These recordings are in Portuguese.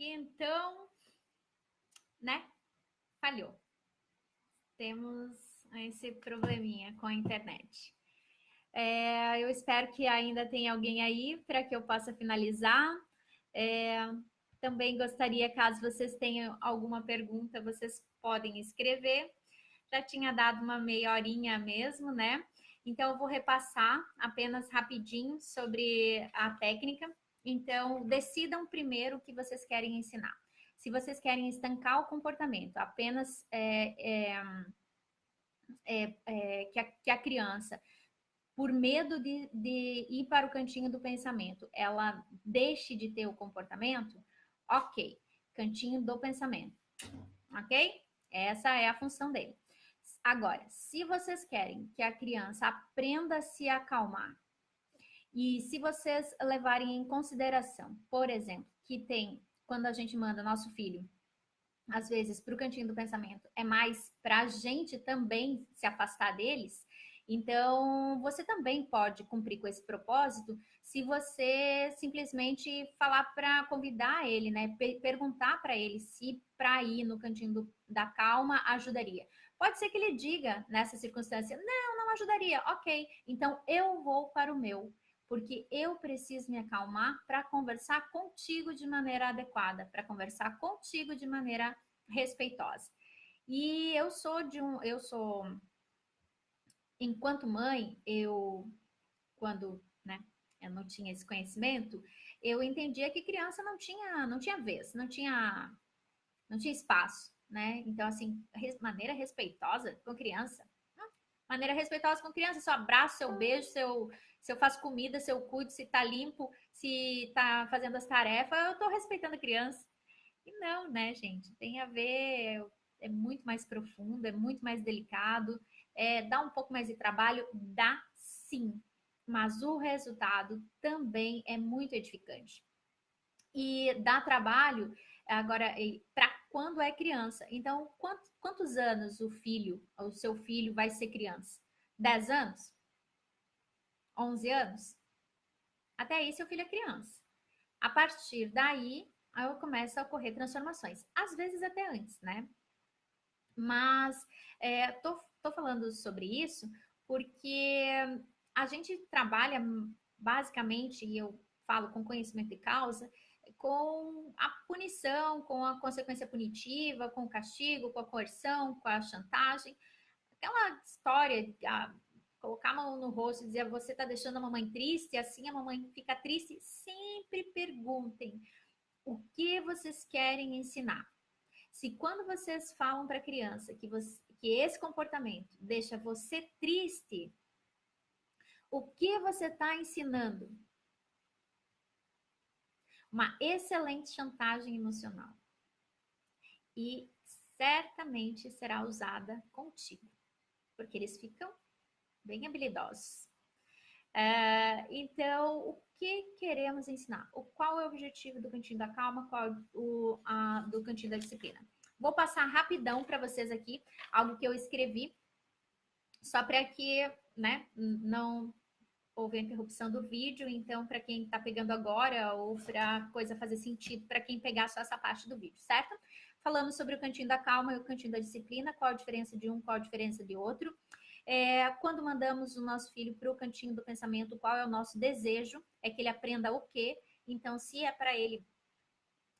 aqui, então, né? Falhou. Temos esse probleminha com a internet. Eu espero que ainda tenha alguém aí para que eu possa finalizar. Também gostaria, caso vocês tenham alguma pergunta, vocês podem escrever. Já tinha dado uma meia horinha mesmo, né? Então, eu vou repassar apenas rapidinho sobre a técnica. Então, decidam primeiro o que vocês querem ensinar. Se vocês querem estancar o comportamento, apenas que a criança, por medo de ir para o cantinho do pensamento, ela deixe de ter o comportamento, ok, cantinho do pensamento, ok? Essa é a função dele. Agora, se vocês querem que a criança aprenda a se acalmar, e se vocês levarem em consideração, por exemplo, que tem, quando a gente manda nosso filho, às vezes, para o cantinho do pensamento, é mais para a gente também se afastar deles. Então, você também pode cumprir com esse propósito se você simplesmente falar para convidar ele, né? Perguntar para ele se para ir no cantinho da calma ajudaria. Pode ser que ele diga nessa circunstância, não ajudaria, ok, então eu vou para o meu, porque eu preciso me acalmar para conversar contigo de maneira adequada, para conversar contigo de maneira respeitosa. E eu sou, enquanto mãe, quando, né, eu não tinha esse conhecimento, eu entendia que criança não tinha vez, não tinha espaço, né? Então, assim, maneira respeitosa com criança. Maneira respeitosa com criança, se eu abraço, se eu beijo, se eu faço comida, se eu cuido, se tá limpo, se tá fazendo as tarefas, eu tô respeitando a criança. E não, né, gente? Tem a ver, é muito mais profundo, é muito mais delicado, dá um pouco mais de trabalho, dá sim, mas o resultado também é muito edificante. E dá trabalho, agora, para quando é criança. Então, quantos anos o seu filho vai ser criança? 10 anos? 11 anos? Até aí, seu filho é criança. A partir daí, aí começa a ocorrer transformações. Às vezes até antes, né? Mas tô falando sobre isso porque a gente trabalha basicamente, e eu falo com conhecimento de causa, com a punição, com a consequência punitiva, com o castigo, com a coerção, com a chantagem. Aquela história de colocar a mão no rosto e dizer você está deixando a mamãe triste, assim a mamãe fica triste. Sempre perguntem o que vocês querem ensinar. Se quando vocês falam para a criança que esse comportamento deixa você triste, o que você está ensinando? Uma excelente chantagem emocional. E certamente será usada contigo, porque eles ficam bem habilidosos. Então, o que queremos ensinar? Qual é o objetivo do Cantinho da Calma? Qual é do Cantinho da Disciplina? Vou passar rapidão para vocês aqui, algo que eu escrevi, só para que, né, não houve a interrupção do vídeo, então para quem está pegando agora ou para a coisa fazer sentido para quem pegar só essa parte do vídeo, certo? Falamos sobre o Cantinho da Calma e o Cantinho da Disciplina, qual a diferença de um, qual a diferença de outro. Quando mandamos o nosso filho para o cantinho do pensamento, qual é o nosso desejo? É que ele aprenda o quê? Então, se é para ele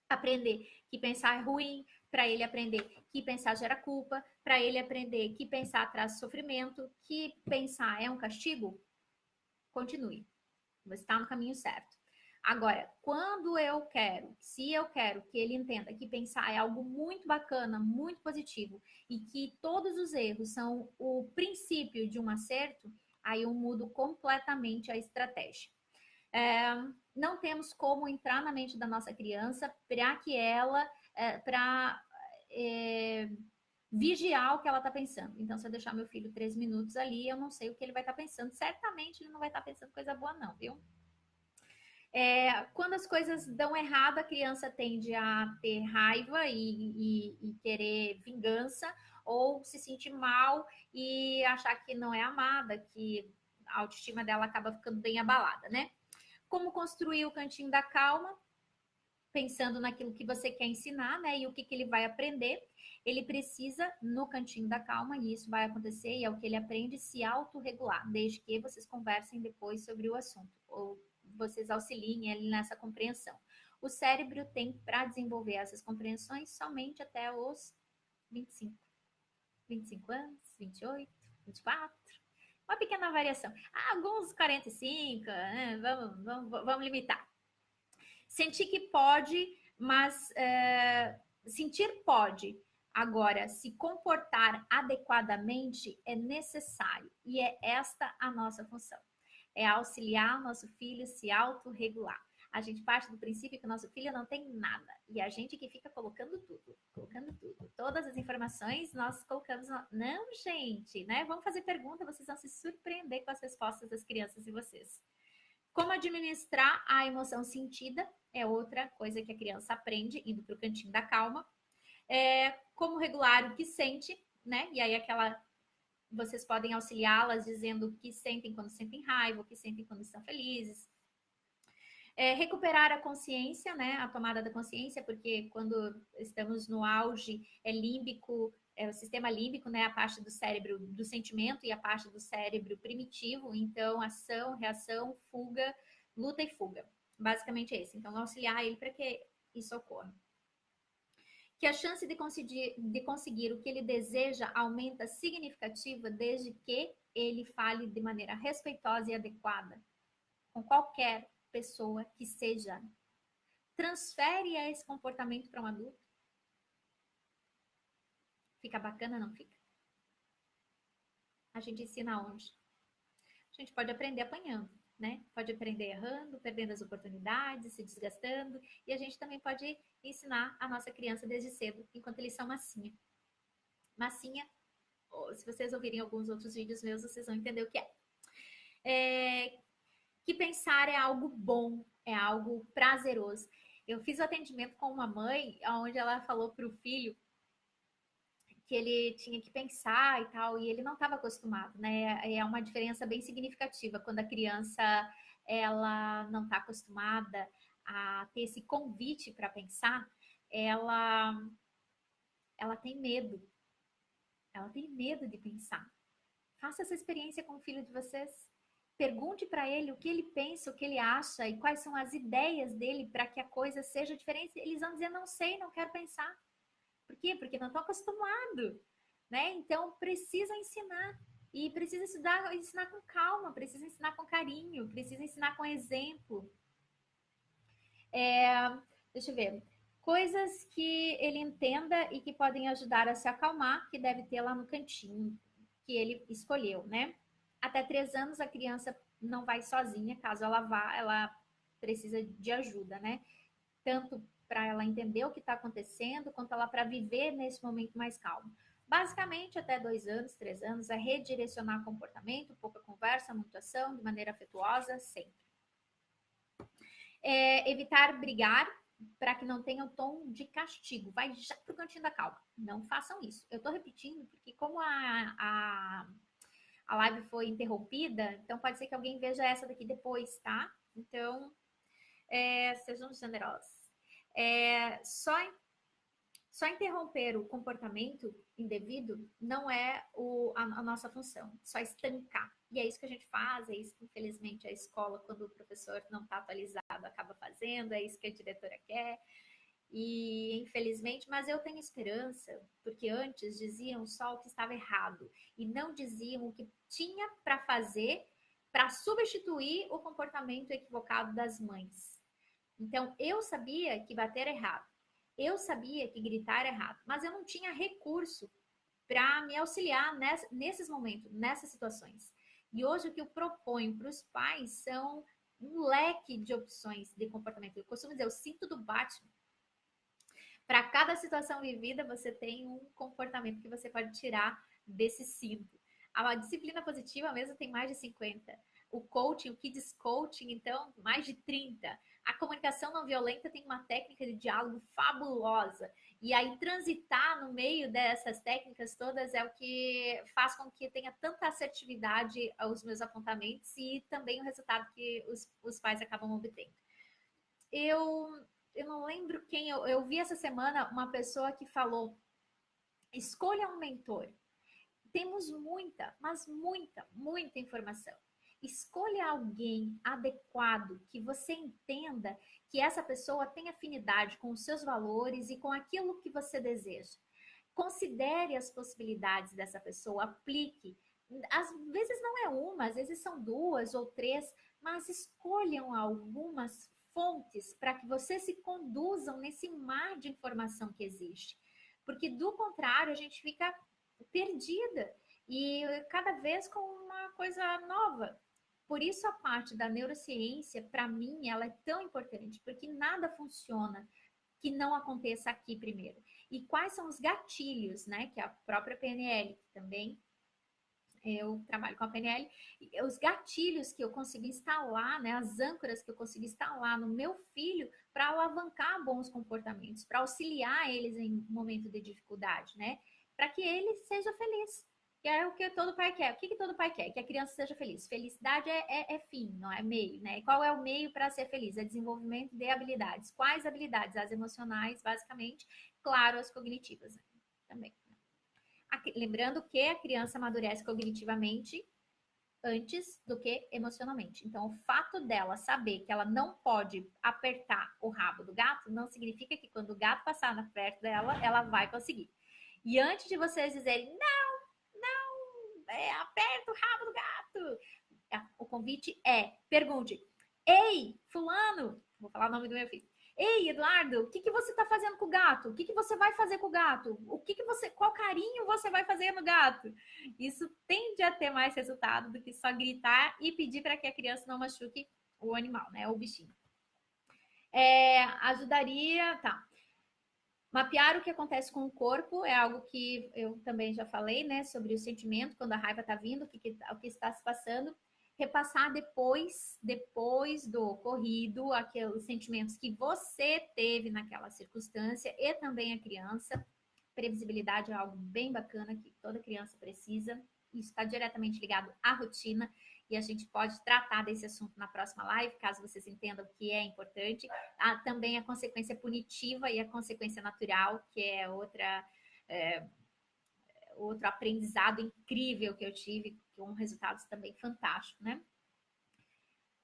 aprender que pensar é ruim, para ele aprender que pensar gera culpa, para ele aprender que pensar traz sofrimento, que pensar é um castigo, continue. Você está no caminho certo. Agora, se eu quero que ele entenda que pensar é algo muito bacana, muito positivo, e que todos os erros são o princípio de um acerto, aí eu mudo completamente a estratégia. Não temos como entrar na mente da nossa criança para que ela, vigiar o que ela está pensando. Então, se eu deixar meu filho 3 minutos ali, eu não sei o que ele vai estar pensando. Certamente ele não vai estar pensando coisa boa, não, viu? Quando as coisas dão errado, a criança tende a ter raiva e querer vingança, ou se sentir mal e achar que não é amada, que a autoestima dela acaba ficando bem abalada, né? Como construir o cantinho da calma? pensando naquilo que você quer ensinar, né? E o que ele vai aprender. Ele precisa, no cantinho da calma, e isso vai acontecer, e é o que ele aprende, se autorregular, desde que vocês conversem depois sobre o assunto, ou vocês auxiliem ele nessa compreensão. O cérebro tem para desenvolver essas compreensões somente até os 25. 25 anos, 28, 24. Uma pequena variação. Alguns 45, né? Vamos limitar. Sentir que pode, mas sentir pode. Agora, se comportar adequadamente é necessário. E é esta a nossa função. É auxiliar nosso filho se autorregular. A gente parte do princípio que o nosso filho não tem nada. E a gente que fica colocando tudo. Todas as informações nós colocamos. Não, gente, né? Vamos fazer pergunta, vocês vão se surpreender com as respostas das crianças e vocês. Como administrar a emoção sentida é outra coisa que a criança aprende, indo para o cantinho da calma. Como regular o que sente, né? E aí vocês podem auxiliá-las dizendo o que sentem quando sentem raiva, o que sentem quando estão felizes. Recuperar a consciência, né? A tomada da consciência, porque quando estamos no auge, é límbico, o sistema límbico, né? A parte do cérebro do sentimento e a parte do cérebro primitivo. Então, ação, reação, fuga, luta e fuga. Basicamente é esse. Então, auxiliar ele para que isso ocorra. Que a chance de conseguir o que ele deseja aumenta significativa desde que ele fale de maneira respeitosa e adequada com qualquer pessoa que seja. Transfere esse comportamento para um adulto? Fica bacana, não fica? A gente ensina onde? A gente pode aprender apanhando, né? Pode aprender errando, perdendo as oportunidades, se desgastando. E a gente também pode ensinar a nossa criança desde cedo, enquanto eles são massinha. Massinha, se vocês ouvirem alguns outros vídeos meus, vocês vão entender o que é. Que pensar é algo bom, é algo prazeroso. Eu fiz o atendimento com uma mãe, onde ela falou para o filho que ele tinha que pensar e tal, e ele não estava acostumado, né? É uma diferença bem significativa quando a criança ela não está acostumada a ter esse convite para pensar, ela tem medo. Ela tem medo de pensar. Faça essa experiência com o filho de vocês. Pergunte para ele o que ele pensa, o que ele acha e quais são as ideias dele para que a coisa seja diferente. Eles vão dizer, não sei, não quero pensar. Por quê? Porque não estão acostumados, né? Então, precisa ensinar. E precisa ensinar com calma, precisa ensinar com carinho, precisa ensinar com exemplo. Deixa eu ver. Coisas que ele entenda e que podem ajudar a se acalmar, que deve ter lá no cantinho que ele escolheu, né? Até 3 anos a criança não vai sozinha, caso ela vá, ela precisa de ajuda, né? Tanto para ela entender o que está acontecendo, quanto ela para viver nesse momento mais calmo. Basicamente, até 2 anos, 3 anos, é redirecionar comportamento, pouca conversa, muita ação, de maneira afetuosa, sempre. Evitar brigar para que não tenha o tom de castigo. Vai já pro cantinho da calma. Não façam isso. Eu tô repetindo porque como a live foi interrompida, então pode ser que alguém veja essa daqui depois, tá? Então, sejam generosos. Só interromper o comportamento indevido não é a nossa função, só estancar. E é isso que a gente faz, é isso que, infelizmente, a escola, quando o professor não está atualizado, acaba fazendo, é isso que a diretora quer. E, infelizmente, mas eu tenho esperança, porque antes diziam só o que estava errado e não diziam o que tinha para fazer para substituir o comportamento equivocado das mães. Então, eu sabia que bater é errado. Eu sabia que gritar é errado, mas eu não tinha recurso para me auxiliar nesses momentos, nessas situações. E hoje o que eu proponho para os pais são um leque de opções de comportamento. Eu costumo dizer, o cinto do Batman. Para cada situação vivida, você tem um comportamento que você pode tirar desse cinto. A disciplina positiva mesmo tem mais de 50. O coaching, o Kids Coaching, então, mais de 30. A comunicação não violenta tem uma técnica de diálogo fabulosa. E aí, transitar no meio dessas técnicas todas é o que faz com que tenha tanta assertividade aos meus apontamentos e também o resultado que os pais acabam obtendo. Eu eu não lembro quem, eu vi essa semana uma pessoa que falou, escolha um mentor. Temos muita, mas muita, muita informação. Escolha alguém adequado, que você entenda que essa pessoa tem afinidade com os seus valores e com aquilo que você deseja. Considere as possibilidades dessa pessoa, aplique. Às vezes não é uma, às vezes são duas ou três, mas escolham algumas fontes para que vocês se conduzam nesse mar de informação que existe. Porque do contrário, a gente fica perdida e cada vez com uma coisa nova. Por isso a parte da neurociência, para mim, ela é tão importante, porque nada funciona que não aconteça aqui primeiro. E quais são os gatilhos, né? Que a própria PNL, que também eu trabalho com a PNL, os gatilhos que eu consigo instalar, né? As âncoras que eu consigo instalar no meu filho para alavancar bons comportamentos, para auxiliar eles em momento de dificuldade, né? Para que ele seja feliz. Que é o que todo pai quer. O que todo pai quer? Que a criança seja feliz. Felicidade é fim, não é meio, né? E qual é o meio para ser feliz? É desenvolvimento de habilidades. Quais habilidades? As emocionais, basicamente. Claro, as cognitivas, né? Também. Lembrando que a criança amadurece cognitivamente antes do que emocionalmente. Então, o fato dela saber que ela não pode apertar o rabo do gato não significa que quando o gato passar na perto dela, ela vai conseguir. E antes de vocês dizerem, aperta o rabo do gato, o convite pergunte, ei, fulano, vou falar o nome do meu filho, ei, Eduardo, o que você está fazendo com o gato? O que você vai fazer com o gato? Qual carinho você vai fazer no gato? Isso tende a ter mais resultado do que só gritar e pedir para que a criança não machuque o animal, né? O bichinho. Ajudaria, tá. Mapear o que acontece com o corpo é algo que eu também já falei, né? Sobre o sentimento, quando a raiva está vindo, o que está se passando. Repassar depois do ocorrido, aqueles sentimentos que você teve naquela circunstância e também a criança. Previsibilidade é algo bem bacana que toda criança precisa. Isso está diretamente ligado à rotina e a gente pode tratar desse assunto na próxima live, caso vocês entendam que é importante. Também a consequência punitiva e a consequência natural, que é outro aprendizado incrível que eu tive, com resultados também fantásticos, né?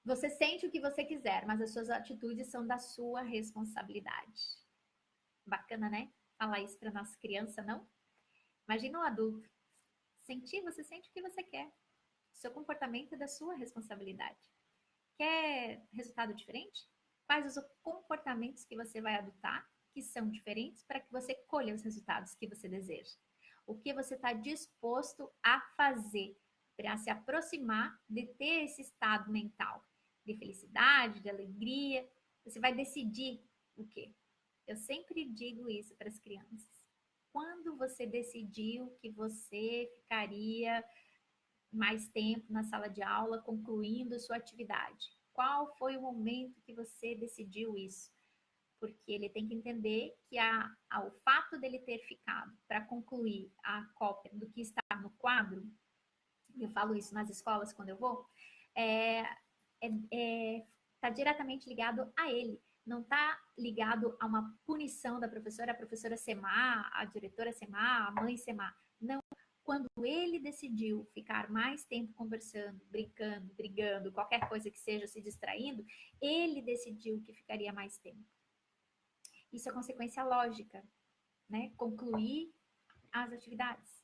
Você sente o que você quiser, mas as suas atitudes são da sua responsabilidade. Bacana, né? Falar isso para nossa criança, não? Imagina um adulto. Você sente o que você quer. Seu comportamento é da sua responsabilidade. Quer resultado diferente? Quais os comportamentos que você vai adotar que são diferentes para que você colha os resultados que você deseja? O que você está disposto a fazer para se aproximar de ter esse estado mental de felicidade, de alegria? Você vai decidir o quê? Eu sempre digo isso para as crianças. Quando você decidiu que você ficaria mais tempo na sala de aula concluindo sua atividade? Qual foi o momento que você decidiu isso? Porque ele tem que entender que o fato dele ter ficado para concluir a cópia do que está no quadro, eu falo isso nas escolas quando eu vou, está diretamente ligado a ele. Não está ligado a uma punição da professora, a professora ser má, a diretora ser má, a mãe ser má. Não. Quando ele decidiu ficar mais tempo conversando, brincando, brigando, qualquer coisa que seja, se distraindo, ele decidiu que ficaria mais tempo. Isso é consequência lógica, né? Concluir as atividades.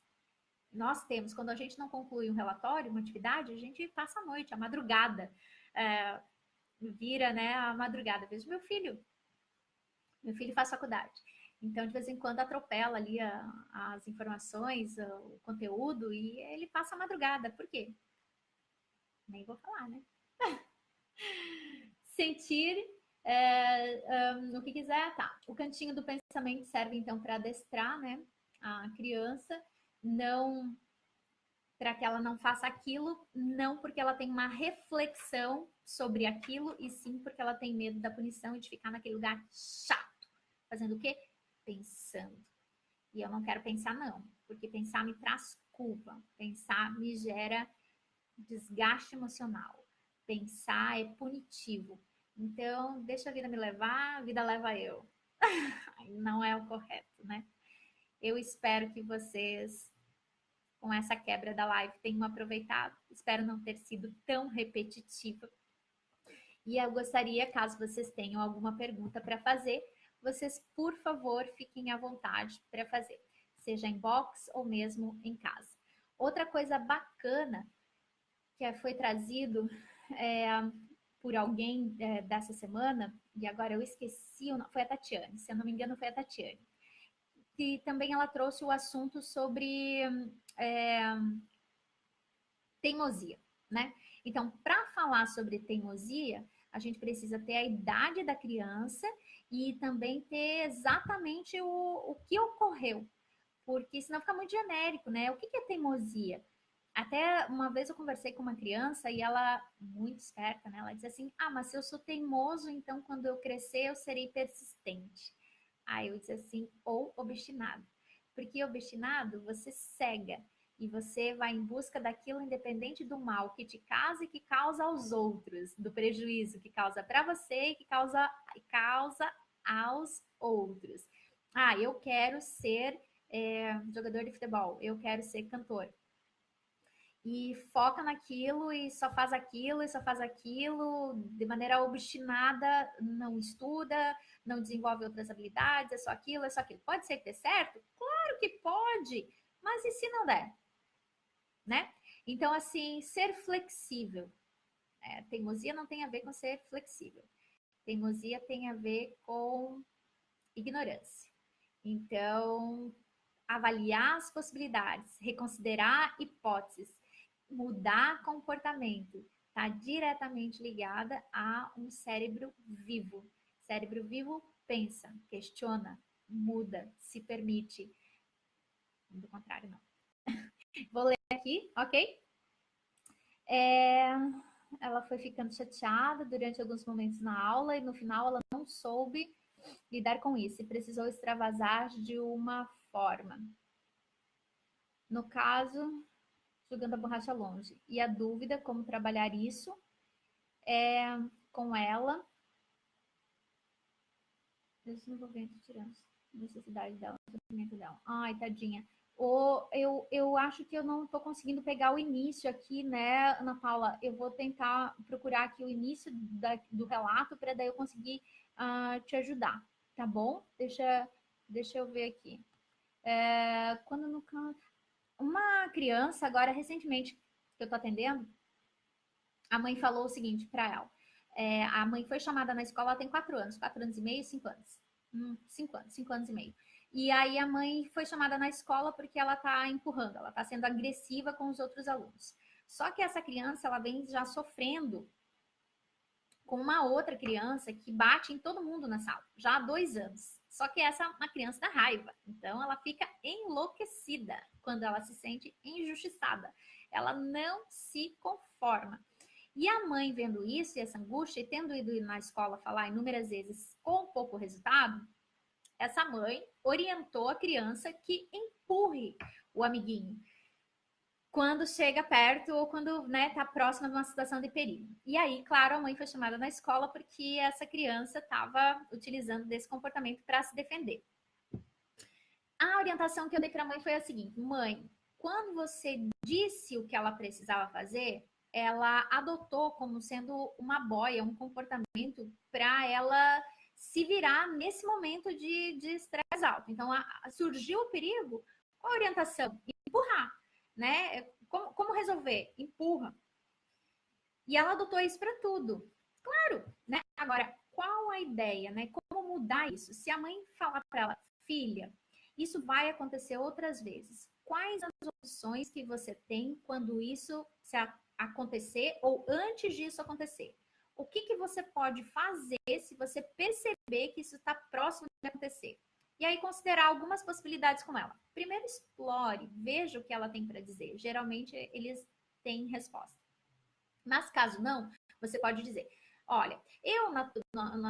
Nós temos, quando a gente não conclui um relatório, uma atividade, a gente passa a noite, a madrugada. Vira, né, a madrugada. Vejo meu filho faz faculdade. Então, de vez em quando, atropela ali as informações, o conteúdo, e ele passa a madrugada. Por quê? Nem vou falar, né? Sentir o que quiser, tá. O cantinho do pensamento serve, então, para adestrar, né, a criança, não para que ela não faça aquilo, não porque ela tem uma reflexão sobre aquilo, e sim porque ela tem medo da punição e de ficar naquele lugar chato. Fazendo o quê? Pensando. E eu não quero pensar, não, porque pensar me traz culpa. Pensar me gera desgaste emocional. Pensar é punitivo. Então, deixa a vida me levar, a vida leva eu. Não é o correto, né? Eu espero que vocês, com essa quebra da live, tenham aproveitado. Espero não ter sido tão repetitiva. E eu gostaria, caso vocês tenham alguma pergunta para fazer, vocês, por favor, fiquem à vontade para fazer, seja em box ou mesmo em casa. Outra coisa bacana que foi trazido por alguém dessa semana, e agora eu esqueci, foi a Tatiane, se eu não me engano foi a Tatiane, que também ela trouxe o assunto sobre teimosia, né? Então, para falar sobre teimosia, a gente precisa ter a idade da criança e também ter exatamente o que ocorreu, porque senão fica muito genérico, né? O que é teimosia? Até uma vez eu conversei com uma criança e ela, muito esperta, né? Ela disse assim: ah, mas se eu sou teimoso, então quando eu crescer eu serei persistente. Aí eu disse assim: ou obstinado. Porque obstinado você cega e você vai em busca daquilo independente do mal que te causa e que causa aos outros, do prejuízo que causa para você e que causa aos outros. Ah, eu quero ser jogador de futebol, eu quero ser cantor. E foca naquilo e só faz aquilo e só faz aquilo de maneira obstinada, não estuda, não desenvolve outras habilidades, é só aquilo, é só aquilo. Pode ser que dê certo? Claro que pode, mas e se não der? Né? Então, assim, ser flexível. Teimosia não tem a ver com ser flexível. Teimosia tem a ver com ignorância. Então, avaliar as possibilidades, reconsiderar hipóteses, mudar comportamento, está diretamente ligada a um cérebro vivo. Cérebro vivo pensa, questiona, muda, se permite. Do contrário, não. Vou ler aqui, ok? Ela foi ficando chateada durante alguns momentos na aula e no final ela não soube lidar com isso e precisou extravasar de uma forma. No caso, jogando a borracha longe. E a dúvida como trabalhar isso com ela. Desenvolvimento, tirando necessidade dela, sofrimento dela. Ai, tadinha. Eu acho que eu não estou conseguindo pegar o início aqui, né, Ana Paula? Eu vou tentar procurar aqui o início do relato para daí eu conseguir te ajudar, tá bom? Deixa eu ver aqui. Quando no uma criança, agora recentemente, que eu estou atendendo, a mãe falou o seguinte para ela. A mãe foi chamada na escola, ela tem 4 anos e meio, 5 anos. 5 anos e meio. E aí a mãe foi chamada na escola porque ela está empurrando, ela está sendo agressiva com os outros alunos. Só que essa criança, ela vem já sofrendo com uma outra criança que bate em todo mundo na sala, já há 2 anos. Só que essa é uma criança da raiva, então ela fica enlouquecida quando ela se sente injustiçada. Ela não se conforma. E a mãe vendo isso e essa angústia, e tendo ido na escola falar inúmeras vezes com pouco resultado, essa mãe orientou a criança que empurre o amiguinho quando chega perto ou quando está próxima de uma situação de perigo. E aí, claro, a mãe foi chamada na escola porque essa criança estava utilizando desse comportamento para se defender. A orientação que eu dei para a mãe foi a seguinte: mãe, quando você disse o que ela precisava fazer, ela adotou como sendo uma boia, um comportamento para ela se virar nesse momento de estresse alto. Então, surgiu o perigo, qual a orientação? Empurrar, né? Como resolver? Empurra. E ela adotou isso para tudo. Claro, né? Agora, qual a ideia, né? Como mudar isso? Se a mãe falar para ela, filha, isso vai acontecer outras vezes. Quais as opções que você tem quando isso se acontecer ou antes disso acontecer? O que você pode fazer se você perceber que isso está próximo de acontecer? E aí considerar algumas possibilidades com ela. Primeiro explore, veja o que ela tem para dizer. Geralmente eles têm resposta. Mas caso não, você pode dizer, olha, eu na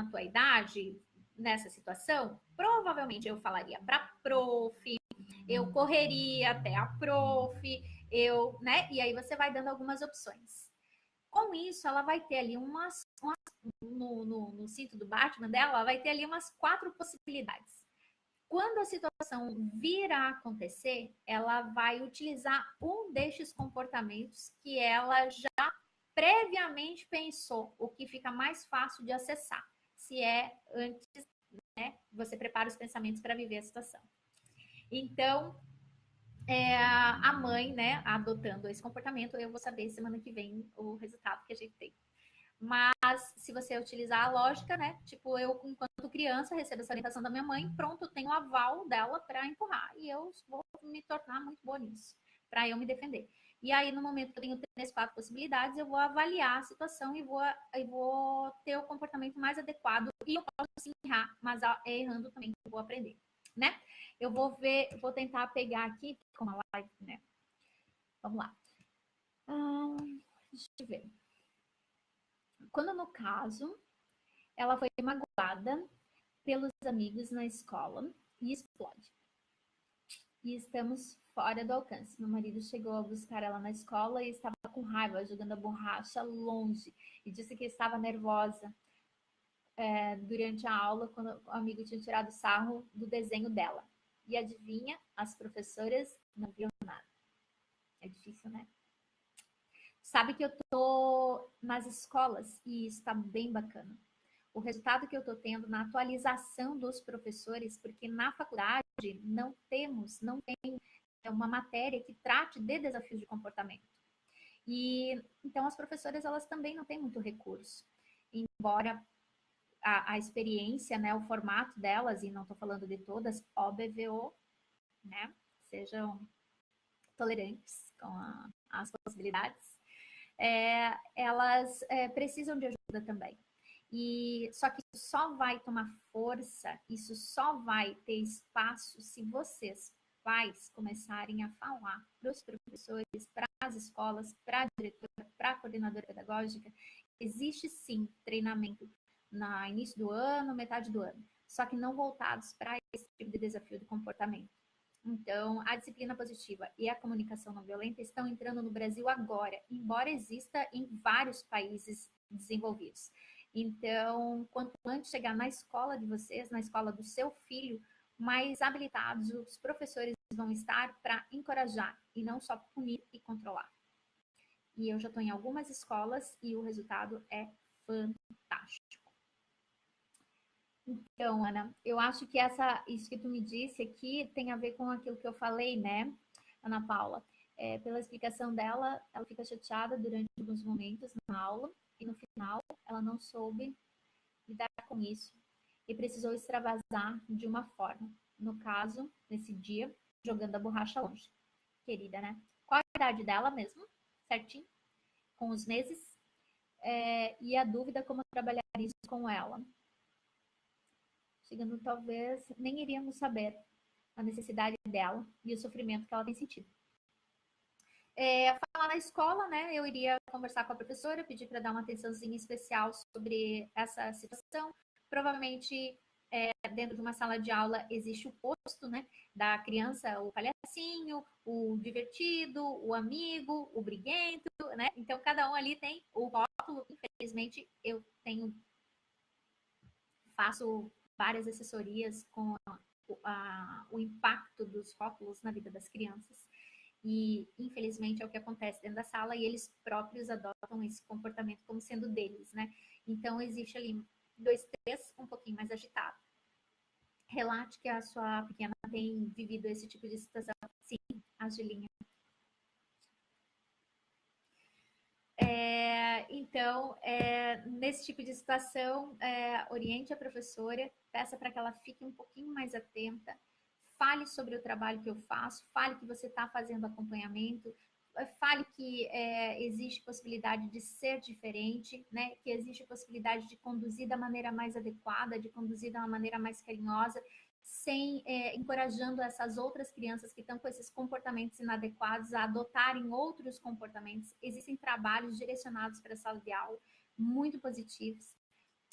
tua idade, nessa situação, provavelmente eu falaria para prof, eu correria até a prof, né? E aí você vai dando algumas opções. Com isso, ela vai ter ali no cinto do Batman dela, ela vai ter ali umas 4 possibilidades. Quando a situação vir a acontecer, ela vai utilizar um destes comportamentos que ela já previamente pensou, o que fica mais fácil de acessar. Se é antes, né, você prepara os pensamentos para viver a situação. Então, a mãe, né, adotando esse comportamento, eu vou saber semana que vem o resultado que a gente tem. Mas se você utilizar a lógica, né? Tipo, eu, enquanto criança, recebo essa orientação da minha mãe, pronto, eu tenho o aval dela para empurrar. E eu vou me tornar muito boa nisso, para eu me defender. E aí, no momento que eu tenho 3, 4 possibilidades, eu vou avaliar a situação e vou ter o comportamento mais adequado. E eu posso sim errar, mas errando também eu vou aprender, né? Eu vou tentar pegar aqui com a live, né? Vamos lá. Deixa eu ver. Quando no caso, ela foi magoada pelos amigos na escola e explode. E estamos fora do alcance. Meu marido chegou a buscar ela na escola e estava com raiva, jogando a borracha longe. E disse que estava nervosa durante a aula, quando o amigo tinha tirado sarro do desenho dela. E adivinha, as professoras não viram nada. É difícil, né? Sabe que eu tô nas escolas e isso está bem bacana. O resultado que eu estou tendo na atualização dos professores, porque na faculdade não tem uma matéria que trate de desafios de comportamento. E então as professoras elas também não têm muito recurso, embora a experiência, né, o formato delas, e não estou falando de todas, OBVO, né, sejam tolerantes com as possibilidades, elas precisam de ajuda também. E só que isso só vai tomar força, isso só vai ter espaço se vocês, pais, começarem a falar para os professores, para as escolas, para a diretora, para a coordenadora pedagógica. Existe sim treinamento no início do ano, metade do ano, só que não voltados para esse tipo de desafio de comportamento. Então, a disciplina positiva e a comunicação não violenta estão entrando no Brasil agora, embora exista em vários países desenvolvidos. Então, quanto antes chegar na escola de vocês, na escola do seu filho, mais habilitados os professores vão estar para encorajar e não só punir e controlar. E eu já estou em algumas escolas e o resultado é fantástico. Então, Ana, eu acho que isso que tu me disse aqui tem a ver com aquilo que eu falei, né, Ana Paula? Pela explicação dela, ela fica chateada durante alguns momentos na aula e no final ela não soube lidar com isso e precisou extravasar de uma forma. No caso, nesse dia, jogando a borracha longe. Querida, né? Qual a idade dela mesmo? Certinho? Com os meses? E a dúvida como trabalhar isso com ela. Chegando, talvez, nem iríamos saber a necessidade dela e o sofrimento que ela tem sentido. Falar na escola, né? Eu iria conversar com a professora, pedir para dar uma atençãozinha especial sobre essa situação. Provavelmente, dentro de uma sala de aula, existe o posto, né? Da criança, o palhacinho, o divertido, o amigo, o briguento, né? Então, cada um ali tem o rótulo. Infelizmente, eu faço várias assessorias com o impacto dos rótulos na vida das crianças. E, infelizmente, é o que acontece dentro da sala e eles próprios adotam esse comportamento como sendo deles, né? Então, existe ali 2, 3, um pouquinho mais agitado. Relate que a sua pequena tem vivido esse tipo de situação. Sim, Angelinha. Então, nesse tipo de situação, oriente a professora, peça para que ela fique um pouquinho mais atenta, fale sobre o trabalho que eu faço, fale que você está fazendo acompanhamento, fale que existe possibilidade de ser diferente, né? Que existe possibilidade de conduzir da maneira mais adequada, de conduzir da maneira mais carinhosa, sem encorajando essas outras crianças que estão com esses comportamentos inadequados a adotarem outros comportamentos. Existem trabalhos direcionados para a sala de aula, muito positivos.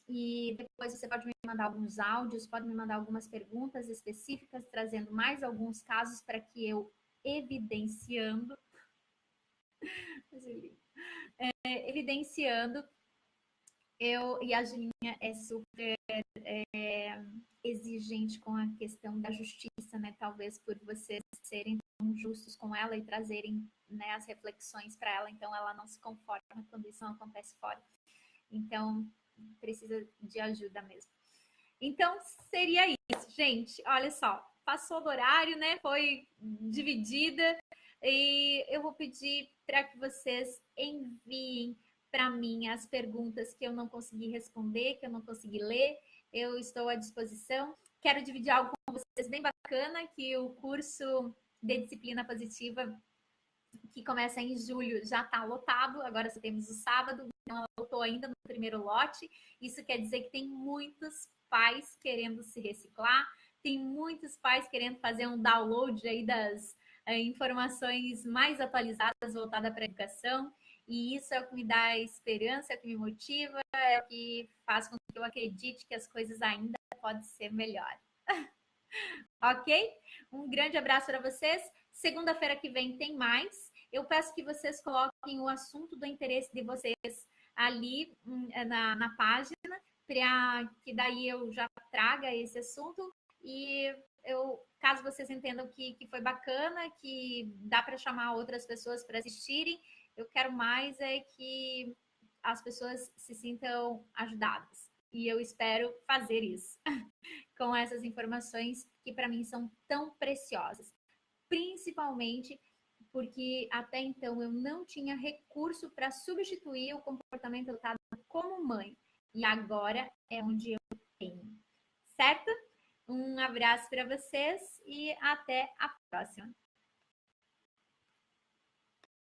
E depois você pode me mandar alguns áudios, pode me mandar algumas perguntas específicas, trazendo mais alguns casos para que eu, evidenciando, evidenciando. E a Julinha é super exigente com a questão da justiça, né? Talvez por vocês serem tão justos com ela e trazerem, né, as reflexões para ela, então ela não se conforma quando isso não acontece fora. Então, precisa de ajuda mesmo. Então, seria isso, gente. Olha só, passou do horário, né? Foi dividida. E eu vou pedir para que vocês enviem para mim as perguntas que eu não consegui responder, que eu não consegui ler. Eu estou à disposição. Quero dividir algo com vocês bem bacana, que o curso de disciplina positiva, que começa em julho, já está lotado. Agora só temos o sábado, então ela lotou ainda no primeiro lote. Isso quer dizer que tem muitos pais querendo se reciclar, tem muitos pais querendo fazer um download aí das informações mais atualizadas voltadas para a educação, e isso é o que me dá esperança, é o que me motiva, é o que faz com que eu acredite que as coisas ainda podem ser melhores. Ok? Um grande abraço para vocês. Segunda-feira que vem tem mais. Eu peço que vocês coloquem o assunto do interesse de vocês ali na página, para que daí eu já traga esse assunto. E caso vocês entendam que foi bacana, que dá para chamar outras pessoas para assistirem, eu quero mais que as pessoas se sintam ajudadas. E eu espero fazer isso com essas informações que para mim são tão preciosas. Principalmente porque até então eu não tinha recurso para substituir o comportamento adotado como mãe. E agora é onde eu tenho. Certo? Um abraço para vocês e até a próxima.